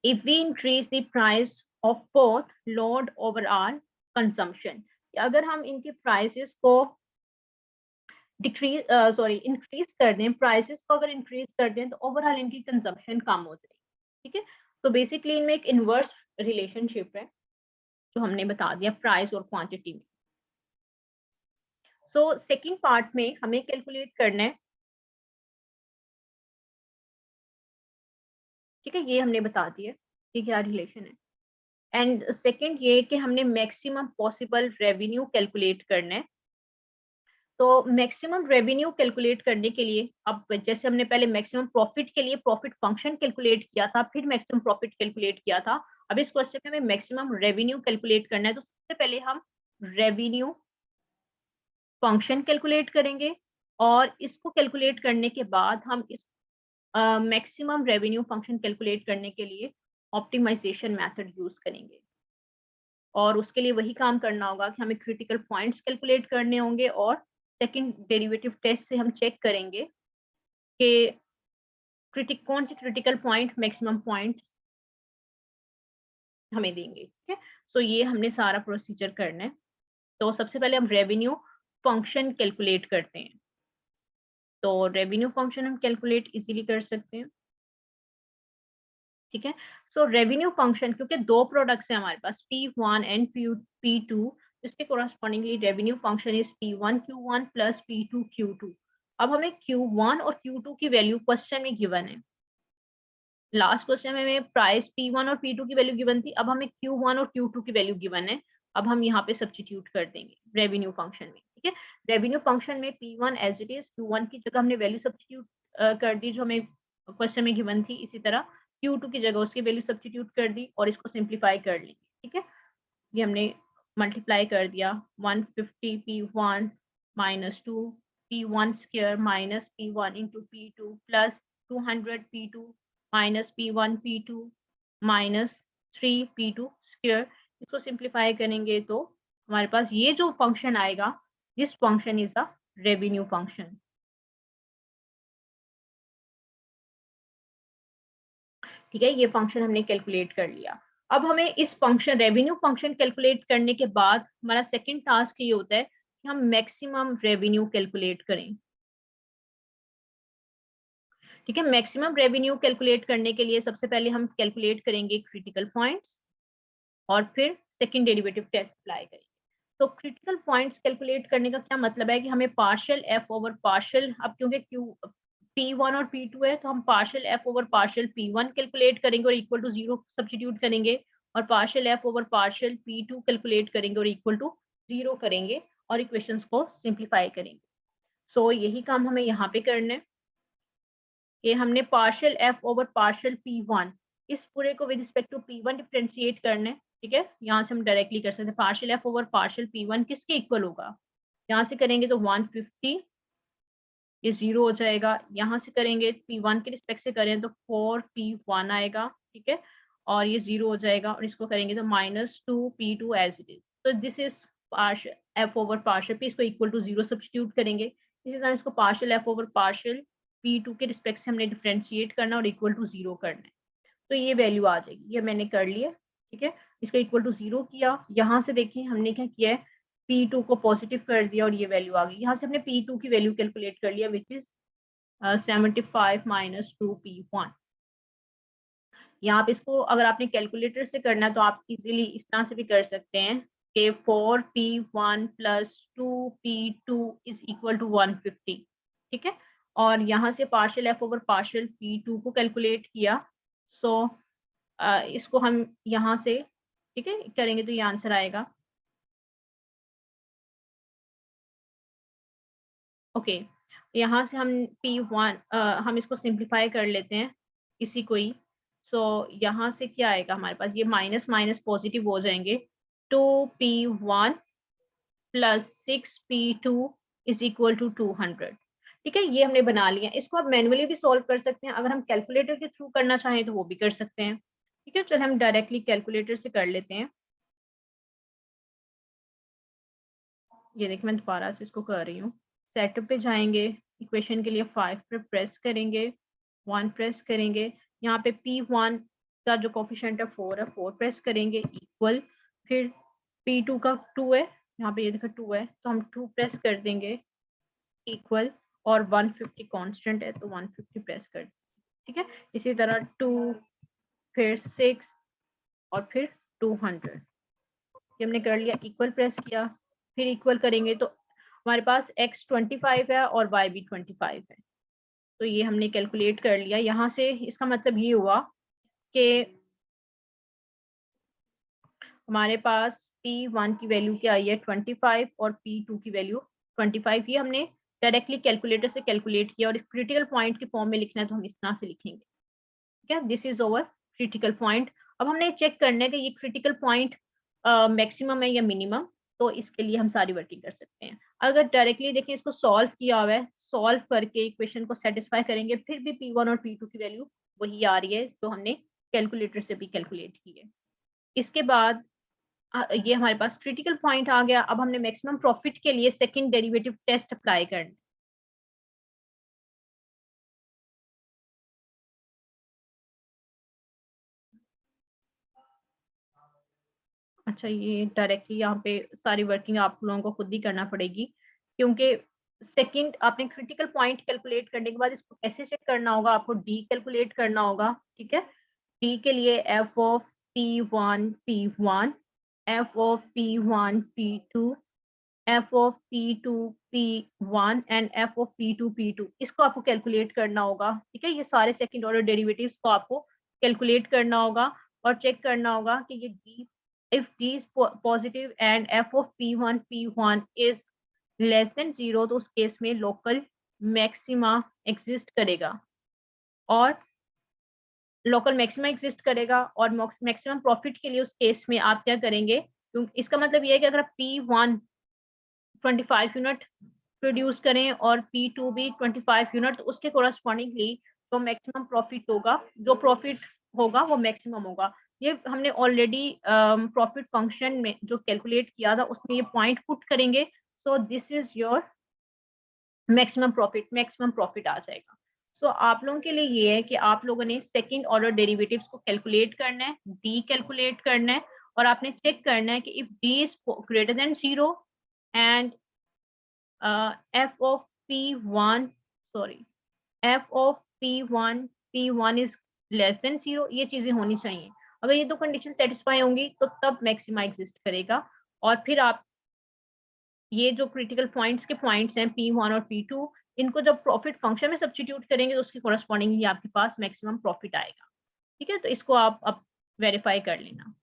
S1: If we increase the price of both, load over our consumption. अगर हम इनके prices को increase कर दें, prices को अगर increase कर दें तो ओवरऑल इनकी कंजम्पशन कम हो जाएगी। ठीक है, तो बेसिकली इनमें एक इनवर्स रिलेशनशिप है जो हमने बता दिया प्राइस और क्वांटिटी में। सो सेकंड पार्ट में हमें कैलकुलेट करना है। ठीक है, ये हमने बता दिया कि क्या रिलेशन है। एंड सेकंड ये कि हमने मैक्सिमम पॉसिबल रेवेन्यू कैलकुलेट करना है। तो मैक्सिमम रेवेन्यू कैलकुलेट करने के लिए, अब जैसे हमने पहले मैक्सिमम प्रॉफिट के लिए प्रॉफिट फंक्शन कैलकुलेट किया था, फिर मैक्सिमम प्रॉफिट कैलकुलेट किया था, अब इस क्वेश्चन में हमें मैक्सिमम रेवेन्यू कैलकुलेट करना है। तो सबसे पहले हम रेवेन्यू फंक्शन कैलकुलेट करेंगे और इसको कैलकुलेट करने के बाद हम इस मैक्सिमम रेवेन्यू फंक्शन कैलकुलेट करने के लिए ऑप्टिमाइजेशन मेथड यूज करेंगे। और उसके लिए वही काम करना होगा कि हमें क्रिटिकल पॉइंट्स कैलकुलेट करने होंगे और सेकंड डेरिवेटिव टेस्ट से हम चेक करेंगे कि कौन से क्रिटिकल पॉइंट मैक्सिमम पॉइंट हमें देंगे। ठीक है, सो ये हमने सारा प्रोसीजर करना है। तो सबसे पहले हम रेवेन्यू फंक्शन कैलकुलेट करते हैं। तो रेवेन्यू फंक्शन हम कैलकुलेट इजीली कर सकते हैं। ठीक है, सो रेवेन्यू फंक्शन, क्योंकि दो प्रोडक्ट्स हैं हमारे पास P1 एंड P2, इसके correspondingly revenue function is P1 Q1 plus P2 Q2। अब हमें Q1 और Q2 की वैल्यू क्वेश्चन में गिवन है। लास्ट क्वेश्चन में हमें प्राइस P1 और P2 की वैल्यू गिवन थी, अब हमें Q1 और Q2 की वैल्यू गिवन है। अब हम यहाँ पे सब्स्टिट्यूट कर देंगे रेवेन्यू फंक्शन में। ठीक है, रेवेन्यू फंक्शन में P1 as it is, Q1 की जगह हमने वैल्यू सब्स्टिट्यूट कर दी जो हमें क्वेश्चन में गिवन थी, इसी तरह Q2 की जगह उसकी वैल्यू सब्स्टिट्यूट कर दी और इसको सिंप्लीफाई कर लेंगे। ठीक है, ये हमने मल्टीप्लाई कर दिया 150 P1 minus 2 P1 square minus P1 into P2 plus 200 P2 minus P1 P2 minus 3 P2 square. इसको सिंप्लीफाई करेंगे तो हमारे पास ये जो फंक्शन आएगा, this function is a revenue function. ठीक है, ये फंक्शन हमने कैलकुलेट कर लिया। अब हमें इस फंक्शन रेवेन्यू फंक्शन कैलकुलेट करने के बाद हमारा सेकंड टास्क ये होता है कि हम मैक्सिमम रेवेन्यू कैलकुलेट करें। ठीक है, मैक्सिमम रेवेन्यू कैलकुलेट करने के लिए सबसे पहले हम कैलकुलेट करेंगे क्रिटिकल पॉइंट्स और फिर सेकंड डेरिवेटिव टेस्ट अप्लाई करेंगे। तो क्रिटिकल पॉइंट्स कैलकुलेट करने का क्या मतलब है कि हमें पार्शियल एफ ओवर पार्शियल, अब क्योंकि P1 और P2 है तो हम partial F over partial P1 calculate करेंगे और इक्वल टू 0 सब्स्टिट्यूट करेंगे, और partial F over partial P2 calculate करेंगे और इक्वल टू 0 करेंगे और इक्वेशंस को सिंप्लीफाई करेंगे। सो यही काम हमें यहाँ पे करना है। कि हमने partial F over partial P1 इस पूरे को with respect to P1 differentiate करना है, ठीक है। यहाँ से हम डायरेक्टली कर सकते हैं partial F over partial P1 किसके इक्वल होगा, यहाँ से करेंगे तो 150 ये 0 हो जाएगा, यहाँ से करेंगे P1 के रिस्पेक्ट से करें तो 4P1 आएगा, ठीक है, और ये 0 हो जाएगा और इसको करेंगे तो -2P2 एज इट इज। तो this is partial F over partial P, इसको इक्वल टू 0 सब्स्टिट्यूट करेंगे। इसी तरह इसको partial F over partial P2 के रिस्पेक्ट से हमने डिफरेंशिएट करना और इक्वल टू 0 करना है, तो ये वैल्यू आ जाएगी, ये मैंने कर लिया, ठीक है। इसको इक्वल टू 0 किया, यहाँ से देखिए हमने क्या किया है, P2 को पॉजिटिव कर दिया और ये वैल्यू आ गई। यहाँ से हमने P2 की वैल्यू कैलकुलेट कर लिया विच इज 75 माइनस 2P1। यहाँ पे इसको अगर आपने कैलकुलेटर से करना है तो आप इजीली इस तरह से भी कर सकते हैं कि 4P1 plus 2P2 is equal to 150, ठीक है। और यहाँ से partial F over partial P2 को कैलकुलेट किया, सो इसको हम यहाँ से, ठीक है, करेंगे तो ये आंसर आएगा। ओके, यहाँ से हम P1 हम इसको सिंप्लीफाई कर लेते हैं इसी को ही। सो यहाँ से क्या आएगा हमारे पास, ये माइनस माइनस पॉजिटिव हो जाएंगे, 2P1 plus 6P2 is equal to 200, ठीक है। ये हमने बना लिया, इसको आप मैन्युअली भी सॉल्व कर सकते हैं, अगर हम कैलकुलेटर के थ्रू करना चाहें तो वो भी कर सकते हैं, ठीक है। चल हम डायरेक्टली कैलकुलेटर से कर लेते हैं। ये देखिए मैं दोबारा से इसको कर रही हूँ, सेटअप पे जाएंगे, इक्वेशन के लिए 5 पे प्रेस करेंगे, 1 प्रेस करेंगे, यहाँ पे P1 का जो कोफिशिएंट है 4 है, 4 प्रेस करेंगे इक्वल, फिर P2 का 2 है, यहाँ पे ये देखो 2 है तो हम 2 प्रेस कर देंगे इक्वल, और 150 कांस्टेंट है तो 150 प्रेस कर, ठीक है। इसी तरह 2 फिर 6 और फिर 200, ये हमने कर लिया, इक्वल प्रेस किया, फिर इक्वल करेंगे तो हमारे पास x 25 है और y भी 25 है, तो ये हमने कैलकुलेट कर लिया। यहाँ से इसका मतलब ये हुआ कि हमारे पास P1 की वैल्यू क्या आई है 25 और P2 की वैल्यू 25, ये हमने डायरेक्टली कैलकुलेटर से कैलकुलेट किया, और इस क्रिटिकल पॉइंट के फॉर्म में लिखना है तो हम इस तरह से लिखेंगे, ठीक है। This is over critical point. अब हमने चेक करना है कि ये क्रिटिकल पॉइंट मैक्सिमम है या मिनिमम, तो इसके लिए हम सारी वर्किंग कर सकते हैं। अगर डायरेक्टली देखिए इसको सॉल्व किया हुआ है, सॉल्व करके इक्वेशन को सेटिस्फाई करेंगे, फिर भी P1 और P2 की वैल्यू वही आ रही है तो हमने कैलकुलेटर से भी कैलकुलेट की है। इसके बाद ये हमारे पास क्रिटिकल पॉइंट आ गया। अब हमने मैक्सिमम प्रॉफिट के लिए सेकंड डेरिवेटिव टेस्ट अप्लाई करना। अच्छा, ये डायरेक्टली यहाँ पे सारी वर्किंग आप लोगों को खुद ही करना पड़ेगी, क्योंकि सेकंड आपने क्रिटिकल पॉइंट कैलकुलेट करने के बाद इसको कैसे चेक करना होगा, आपको डी कैलकुलेट करना होगा, ठीक है। डी के लिए F of P1 P1, F of P1 P2, F of P2 P1 and F of P2 P2, इसको आपको कैलकुलेट करना होगा, ठीक है। ये सारे सेकंड ऑर्डर डेरिवेटिव्स को आपको कैलकुलेट करना होगा और चेक करना होगा कि ये D, if d is positive and f of P1 P1 is less than 0, तो उस केस में लोकल मैक्सिमा एग्जिस्ट करेगा, और लोकल मैक्सिमा एग्जिस्ट करेगा, और मैक्सिमम प्रॉफिट के लिए उस केस में आप क्या करेंगे, क्योंकि इसका मतलब ये है कि अगर P1 25 यूनिट प्रोड्यूस करें और P2 भी 25 यूनिट, तो उसके कोरस्पॉन्डिंगली जो मैक्सिमम प्रॉफिट होगा, जो प्रॉफिट होगा वो मैक्सिमम होगा। ये हमने ऑलरेडी प्रॉफिट फंक्शन में जो कैलकुलेट किया था उसमें ये पॉइंट पुट करेंगे, so this is your maximum profit आ जाएगा। सो आप लोगों के लिए ये है कि आप लोगों ने सेकंड ऑर्डर डेरिवेटिव्स को कैलकुलेट करना है, डी कैलकुलेट करना है, और आपने चेक करना है कि if D is greater than 0 and f of P1 sorry f of P1 is less than 0, ये चीजें होनी चाहिए। अगर ये दो कंडीशन सेटिस्फाई होंगी तो तब मैक्सिमा एग्जिस्ट करेगा, और फिर आप ये जो क्रिटिकल पॉइंट्स के पॉइंट्स हैं P1 और P2, इनको जब प्रॉफिट फंक्शन में सब्स्टिट्यूट करेंगे तो उसके कोरस्पॉन्डिंगली आपके पास मैक्सिमम प्रॉफिट आएगा, ठीक है। तो इसको आप अब वेरीफाई कर लेना।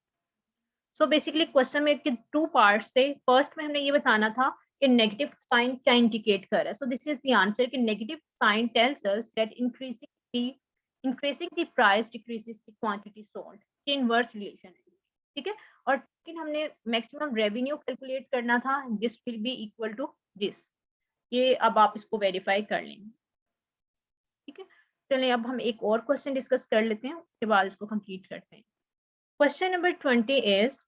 S1: सो बेसिकली क्वेश्चन में के 2 पार्ट्स थे। फर्स्ट में हमने ये बताना था कि नेगेटिव साइन क्या इंडिकेट कर रहा है। So this is the answer कि negative sign tells us that increasing the increasing the price decreases the quantity sold, ये इनवर्स रिलेशन है, ठीक है। और लेकिन हमने मैक्सिमम रेवेन्यू कैलकुलेट करना था, this will be equal to this, ये अब आप इसको वेरीफाई कर लेंगे, ठीक है। चलिए अब हम एक और क्वेश्चन डिस्कस कर लेते हैं, उसके बाद इसको कंप्लीट करते हैं। Question number 20 is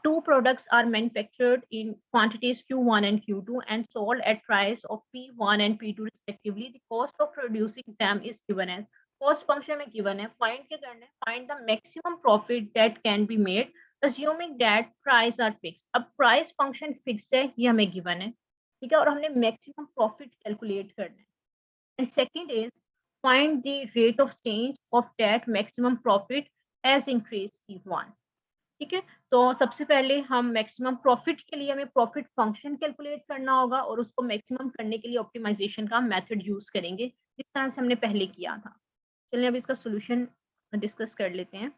S1: two products are manufactured in quantities Q1 and Q2 and sold at price of P1 and P2 respectively. The cost of producing them is given as, cost function में given है, find क्या करना है, find the maximum profit that can be made assuming that price are fixed. अब price function fixed है, ये हमें given है, ठीक है, और हमने maximum profit calculate करना है. And second is find the rate of change of that maximum profit as increase P1. ठीक है, तो सबसे पहले हम मैक्सिमम प्रॉफिट के लिए हमें प्रॉफिट फंक्शन कैलकुलेट करना होगा और उसको मैक्सिमम करने के लिए ऑप्टिमाइजेशन का मेथड यूज करेंगे, जिस तरह से हमने पहले किया था. चलिए अब इसका सॉल्यूशन डिस्कस कर लेते हैं.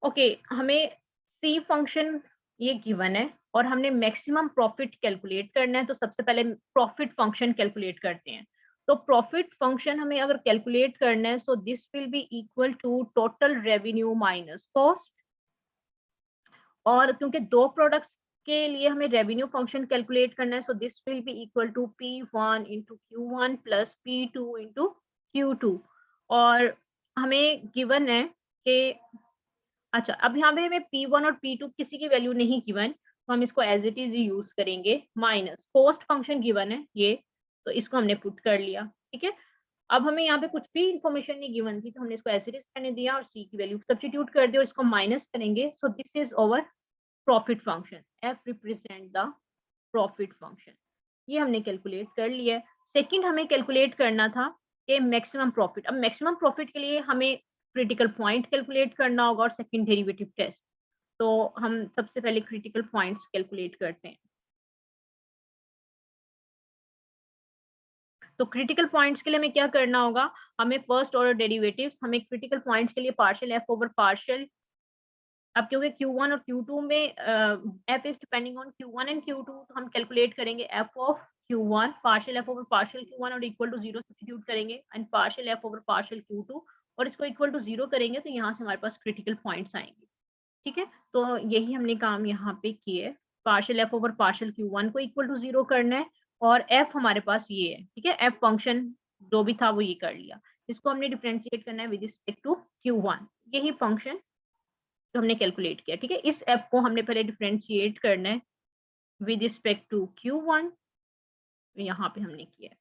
S1: ओके, हमें सी फंक्शन ये गिवन है और हमने मैक्सिमम प्रॉफिट कैलकुलेट करना है, तो सबसे पहले प्रॉफिट फंक्शन कैलकुलेट करते हैं. तो प्रॉफिट फंक्शन हमें अगर कैलकुलेट करना है, so this will be equal to total revenue minus cost. और क्योंकि दो प्रोडक्ट्स के लिए हमें रेवेन्यू फंक्शन कैलकुलेट करना है, so this will be equal to P1 into Q1 plus P2 into Q2. और हमें गिवन है कि अच्छा, अब यहाँ पे हमें P1 और P2 किसी की वैल्यू नहीं गिवन, तो हम इसको एज इट इज यूज करेंगे. माइनस कॉस्ट फंक्शन गिवन है ये, तो इसको हमने पुट कर लिया, ठीक है. अब हमें यहाँ पे कुछ भी इंफॉर्मेशन नहीं गिवन थी, तो हमने इसको एज इट इज करने दिया और सी की वैल्यू सब्स्टिट्यूट कर दिया और इसको माइनस करेंगे. So this is over profit function, F represent the profit function. ये हमने कैलकुलेट कर लिया है. सेकंड हमें कैलकुलेट करना था कि मैक्सिमम प्रॉफिट. अब मैक्सिमम प्रॉफिट के लिए हमें क्रिटिकल पॉइंट कैलकुलेट करना होगा और सेकंड डेरिवेटिव टेस्ट. तो हम सबसे पहले क्रिटिकल पॉइंट्स कैलकुलेट करते हैं. तो क्रिटिकल पॉइंट्स के लिए हमें क्या करना होगा, हमें फर्स्ट ऑर्डर डेरिवेटिव्स, हमें क्रिटिकल पॉइंट्स के लिए पार्शियल एफ ओवर पार्शियल. अब क्योंकि Q1 और Q2 में f is depending on Q1 and Q2, तो हम कैलकुलेट करेंगे f of Q1 partial f over partial Q1 और इक्वल टू 0 सब्स्टिट्यूट करेंगे and partial f over partial Q2 और इसको इक्वल टू 0 करेंगे, तो यहाँ से हमारे पास क्रिटिकल पॉइंट्स आएंगे, ठीक है. तो यही हमने काम यहाँ पे किए, partial f over partial Q1 को इक्वल टू 0 करना है और f हमारे पास ये है, ठीक है. f फंक्शन जो भी था वो ये कर लिया, इसको हमने डिफरेंशिएट करना है विद रिस्पेक्ट टू Q1, यही फंक्शन तो हमने कैलकुलेट किया, ठीक है. इस एफ को हमने पहले डिफरेंशिएट करना है विद रिस्पेक्ट टू Q1, यहाँ पे हमने किया,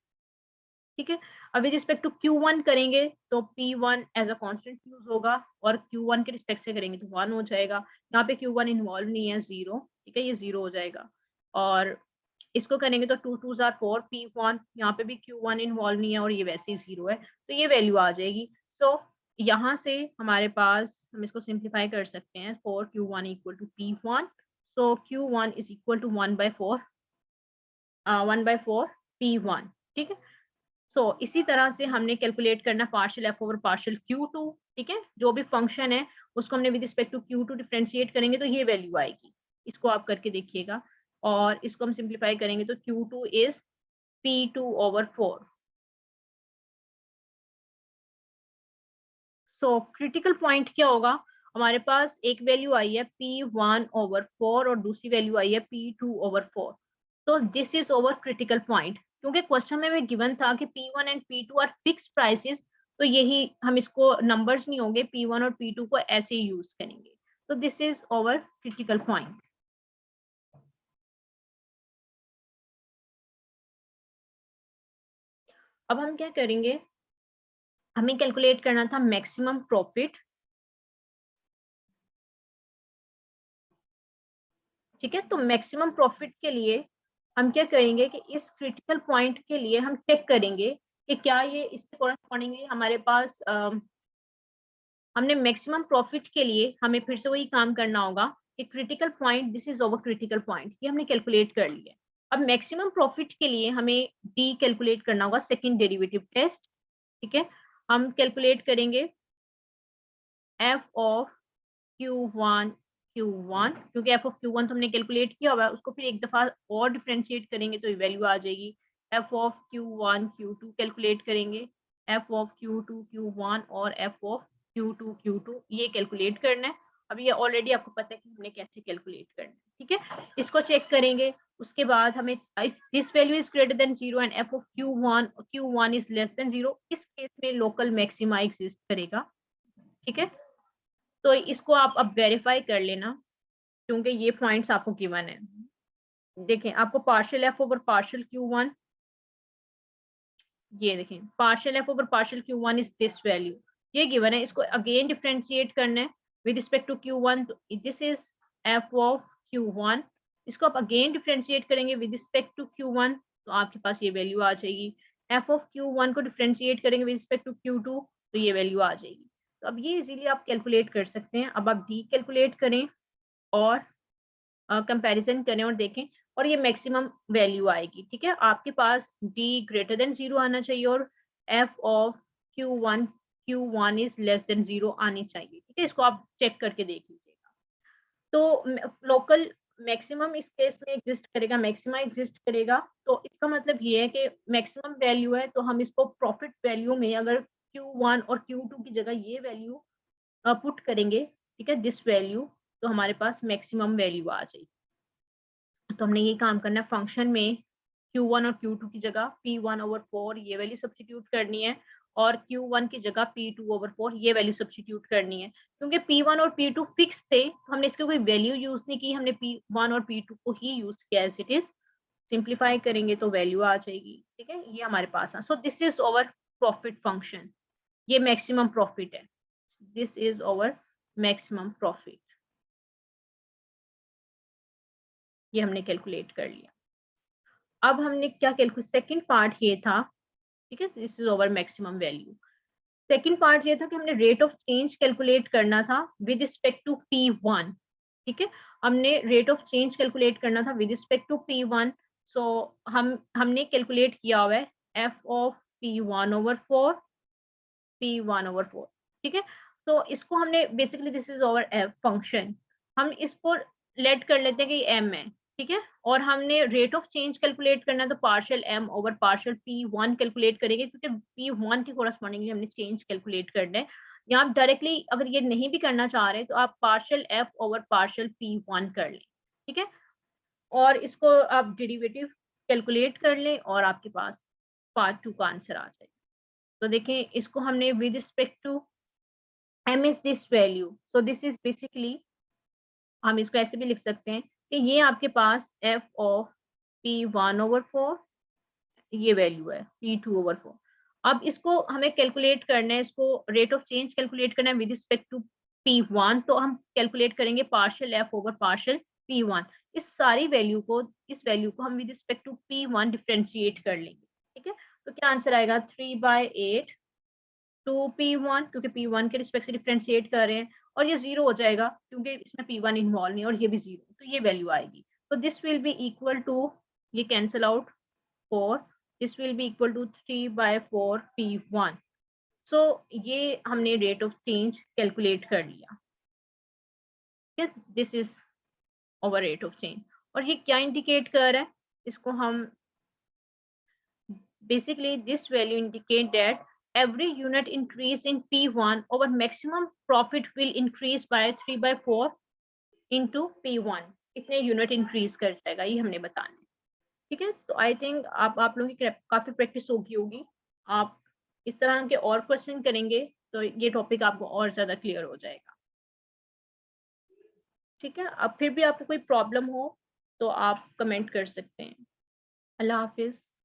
S1: ठीक है. अब विद रिस्पेक्ट टू Q1 करेंगे तो P1 as a constant use होगा और Q1 के रिस्पेक्ट से करेंगे तो 1 हो जाएगा. यहाँ पे Q1 इन्वॉल्व नहीं है, 0, ठीक है, ये 0 हो जाएगा. और इसको करेंगे तो 2 2s are 4 P1, यहाँ पे भी Q1 इन्वॉल्व नहीं है और ये वैसे ही 0 है, तो ये वैल्यू आ जाएगी. सो यहाँ से हमारे पास हम इसको सिंप्लीफाई कर सकते हैं, 4 Q1 equal to P1, so Q1 is equal to 1/4 P1, ठीक है. सो इसी तरह से हमने कैलकुलेट करना partial F over partial Q2, ठीक है. जो भी फंक्शन है उसको हमने with respect to Q2 differentiate करेंगे तो ये वैल्यू आएगी, इसको आप करके देखिएगा. और इसको हम सिंप्लीफाई करेंगे तो Q2 is P2/4. So critical point क्या होगा, हमारे पास एक वैल्यू आई है P1/4 और दूसरी वैल्यू आई है P2/4. तो this is over critical point. क्योंकि क्वेश्चन में गिवन था कि P1 and P2 are fixed prices, तो यही हम इसको नंबर्स नहीं होंगे, P1 और P2 को ऐसे ही यूज करेंगे. तो this is over critical point. अब हम क्या करेंगे, हमें कैलकुलेट करना था मैक्सिमम प्रॉफिट, ठीक है. तो मैक्सिमम प्रॉफिट के लिए हम क्या करेंगे कि इस क्रिटिकल पॉइंट के लिए हम चेक करेंगे कि क्या ये इसके कॉरेस्पॉन्डिंगली हमारे पास हमने मैक्सिमम प्रॉफिट के लिए हमें फिर से वही काम करना होगा कि critical point, this is over critical point, ये हमने कैलकुलेट कर लिया. अब मैक्सिमम प्रॉफिट के लिए हमें डी कैलकुलेट करना होगा, सेकंड डेरिवेटिव टेस्ट, ठीक है. हम कैलकुलेट करेंगे f ऑफ Q1 क्योंकि f ऑफ Q1 तो हमने कैलकुलेट किया हुआ है, उसको फिर एक दफा और डिफरेंशिएट करेंगे तो ये वैल्यू आ जाएगी. f of Q1 Q2 calculate करेंगे एफ ऑफ Q2 Q1 और एफ ऑफ Q2 Q2 ये कैलकुलेट करना है। अब ये ऑलरेडी आपको पता है कि हमने कैसे कैलकुलेट करना है, ठीक है। इसको चेक करेंगे, उसके बाद हमें this value is greater than 0 and F of Q1 is less than 0, इस केस में लोकल मैक्सिमा एग्जिस्ट करेगा, ठीक है। तो इसको आप अब वेरीफाई कर लेना, क्योंकि ये पॉइंट्स आपको गिवन है। देखें, आपको partial F over partial Q1, ये देखें partial F over partial Q1 is this value, ये गिवन है। इसको अगेन डिफरेंशिएट करना है विद रिस्पेक्ट टू Q1, तो this is F of Q1। इसको आप अगेन डिफरेंशिएट करेंगे विद रिस्पेक्ट टू Q1, तो आपके पास ये वैल्यू आ जाएगी। एफ ऑफ Q1 को डिफरेंशिएट करेंगे विद रिस्पेक्ट टू Q2, तो ये वैल्यू आ जाएगी। तो अब ये इजीली आप कैलकुलेट कर सकते हैं। अब आप डी कैलकुलेट करें और कंपैरिजन करें और देखें, और ये मैक्सिमम वैल्यू आएगी, ठीक है। आपके पास d ग्रेटर देन 0 आना चाहिए और f of Q1 is less than 0 आनी चाहिए, ठीक है। इसको आप चेक करके देख लीजिएगा। तो लोकल मैक्सिमम इस केस में एग्जिस्ट करेगा, मैक्सिमा एग्जिस्ट करेगा। तो इसका मतलब ये है कि मैक्सिमम वैल्यू है, तो हम इसको प्रॉफिट वैल्यू में अगर Q1 और Q2 की जगह ये वैल्यू पुट करेंगे, ठीक है, दिस वैल्यू, तो हमारे पास मैक्सिमम वैल्यू आ जाएगी। तो हमने ये काम करना है, फंक्शन में Q1 और Q2 की जगह P1/4 ये वैल्यू सब्स्टिट्यूट करनी है, और Q1 की जगह P2/4 ये वैल्यू सब्स्टिट्यूट करनी है। क्योंकि P1 और P2 फिक्स थे, तो हमने इसकी कोई वैल्यू यूज नहीं की, हमने P1 और P2 को ही यूज किया एज इट इज। सिंप्लीफाई करेंगे तो वैल्यू आ जाएगी, ठीक है। ये हमारे पास है। So this is over profit function, ये मैक्सिमम प्रॉफिट है। This is over maximum profit, ये हमने कैलकुलेट कर लिया। अब हमने क्या कैलकुलेट, सेकंड पार्ट ये था, ठीक है, this is over maximum value. Second part ये था कि हमने रेट ऑफ चेंज कैलकुलेट करना था विद रिस्पेक्ट टू P1, ठीक है। हमने रेट ऑफ चेंज कैलकुलेट करना था विद रिस्पेक्ट टू P1। सो हमने कैलकुलेट किया हुआ है f ऑफ P1/4, P1/4, ठीक है। तो इसको हमने basically, this is over f function, हम इसको लेट कर लेते हैं कि m है, ठीक है। और हमने रेट ऑफ चेंज कैलकुलेट करना है, तो partial m over partial P1 calculate करेंगे, क्योंकि P1 के कोरस्पॉन्डिंगली हमने चेंज कैलकुलेट करना है। या आप डायरेक्टली अगर ये नहीं भी करना चाह रहे तो आप partial f over partial P1 कर लें, ठीक है। और इसको आप डेरिवेटिव कैलकुलेट कर लें और आपके पास पार्ट 2 का आंसर आ जाए। तो देखें, इसको हमने with respect to m is this value, so this is basically, हम इसको ऐसे भी लिख सकते हैं कि ये आपके पास f ऑफ P1/4 ये वैल्यू है P2/4। अब इसको हमें कैलकुलेट करना है, इसको रेट ऑफ चेंज कैलकुलेट करना है विद रिस्पेक्ट टू P1, तो हम कैलकुलेट करेंगे partial f over partial P1। इस सारी वैल्यू को, इस वैल्यू को हम with respect to P1 differentiate कर लेंगे, ठीक है। तो क्या आंसर आएगा, 3/8 टू P1, क्योंकि P1 के रिस्पेक्ट से डिफरेंशिएट कर रहे हैं, और ये 0 हो जाएगा क्योंकि इसमें P1 इन्वॉल्व नहीं, और ये भी 0, तो ये वैल्यू आएगी। तो this will be equal to, ये cancel out 4, this will be equal to 3/4 P1। So ये हमने रेट ऑफ चेंज कैलकुलेट कर लिया, this is over rate of change. और ये क्या इंडिकेट कर रहा है, इसको हम basically this value indicate that every unit increase in P1 over maximum profit will increase by 3/4 into P1। कितने यूनिट इंक्रीज कर जाएगा ये हमने बताना है, ठीक है। तो आई थिंक आप लोगों की काफी प्रैक्टिस होगी। आप इस तरह के और क्वेश्चन करेंगे तो ये टॉपिक आपको और ज्यादा क्लियर हो जाएगा, ठीक है। अब फिर भी आपको कोई प्रॉब्लम हो तो आप कमेंट कर सकते हैं। अल्लाह हाफिज।